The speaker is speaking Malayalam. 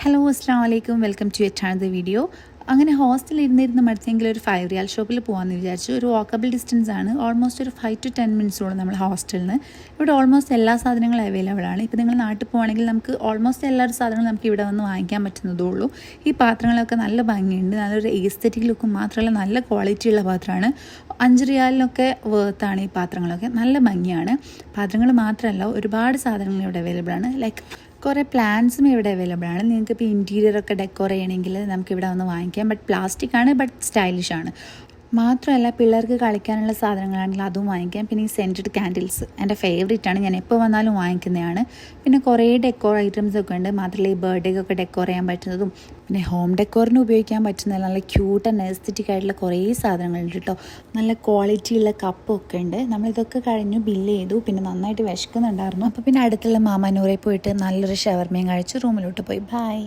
ഹലോ അസ്സാം വലൈക്കും welcome to a channel video. അങ്ങനെ ഹോസ്റ്റലിൽ ഇരുന്നിരുന്ന് മടുത്തെങ്കിൽ ഒരു 5 റിയാൽ ഷോപ്പിൽ പോകാമെന്ന് വിചാരിച്ചു. ഒരു വാക്കബിൾ ഡിസ്റ്റൻസ് ആണ്, ഓൾമോസ്റ്റ് ഒരു 5 to 10 മിനിറ്റ്സോളം നമ്മൾ ഹോസ്റ്റലിൽ നിന്ന്. ഇവിടെ ഓൾമോസ്റ്റ് എല്ലാ സാധനങ്ങളും അവൈലബിൾ ആണ്. ഇപ്പോൾ നിങ്ങൾ നാട്ടിൽ പോകുകയാണെങ്കിൽ നമുക്ക് ഓൾമോസ്റ്റ് എല്ലാ സാധനങ്ങളും നമുക്ക് ഇവിടെ വന്ന് വാങ്ങിക്കാൻ പറ്റുന്നതേ ഉള്ളൂ. ഈ പാത്രങ്ങളൊക്കെ നല്ല ഭംഗിയുണ്ട്, നല്ലൊരു എസ്തെറ്റിക് ലുക്കും മാത്രമല്ല നല്ല ക്വാളിറ്റിയുള്ള പാത്രമാണ്. 5 റിയാലിനൊക്കെ വേർത്താണ് ഈ പാത്രങ്ങളൊക്കെ, നല്ല ഭംഗിയാണ്. പാത്രങ്ങൾ മാത്രമല്ല ഒരുപാട് സാധനങ്ങൾ ഇവിടെ അവൈലബിൾ ആണ്. ലൈക്ക് കുറേ പ്ലാന്റ്സും ഇവിടെ അവൈലബിൾ ആണ്. നിങ്ങൾക്ക് ഇപ്പോൾ ഇൻറ്റീരിയറൊക്കെ ഡെക്കോർ ചെയ്യണമെങ്കിൽ നമുക്ക് ഇവിടെ വന്ന് വാങ്ങിക്കാം. ബട്ട് പ്ലാസ്റ്റിക് ആണ്, ബട്ട് സ്റ്റൈലിഷ് ആണ്. മാത്രമല്ല പിള്ളേർക്ക് കളിക്കാനുള്ള സാധനങ്ങളാണെങ്കിൽ അതും വാങ്ങിക്കാം. പിന്നെ ഈ സെൻറ്റഡ് ക്യാൻഡിൽസ് എൻ്റെ ഫേവറേറ്റ് ആണ്, ഞാൻ എപ്പോൾ വന്നാലും വാങ്ങിക്കുന്നതാണ്. പിന്നെ കുറേ ഡെക്കോർ ഐറ്റംസ് ഒക്കെ ഉണ്ട്. മാത്രമല്ല ഈ ബർത്ത്ഡേക്കൊക്കെ ഡെക്കോർ ചെയ്യാൻ പറ്റുന്നതും പിന്നെ ഹോം ഡെക്കോറിന് ഉപയോഗിക്കാൻ പറ്റുന്ന നല്ല ക്യൂട്ട് ആൻഡ് എസ്തെറ്റിക് ആയിട്ടുള്ള കുറേ സാധനങ്ങളുണ്ട് കേട്ടോ. നല്ല ക്വാളിറ്റിയുള്ള കപ്പൊക്കെ ഉണ്ട്. നമ്മളിതൊക്കെ കഴിഞ്ഞു ബില്ല് ചെയ്തു. പിന്നെ നന്നായിട്ട് വിശക്കുന്നുണ്ടായിരുന്നു. അപ്പോൾ പിന്നെ അടുത്തുള്ള മാമാനൂരെ പോയിട്ട് നല്ലൊരു ഷവർമയും കഴിച്ച് റൂമിലോട്ട് പോയി. ബൈ.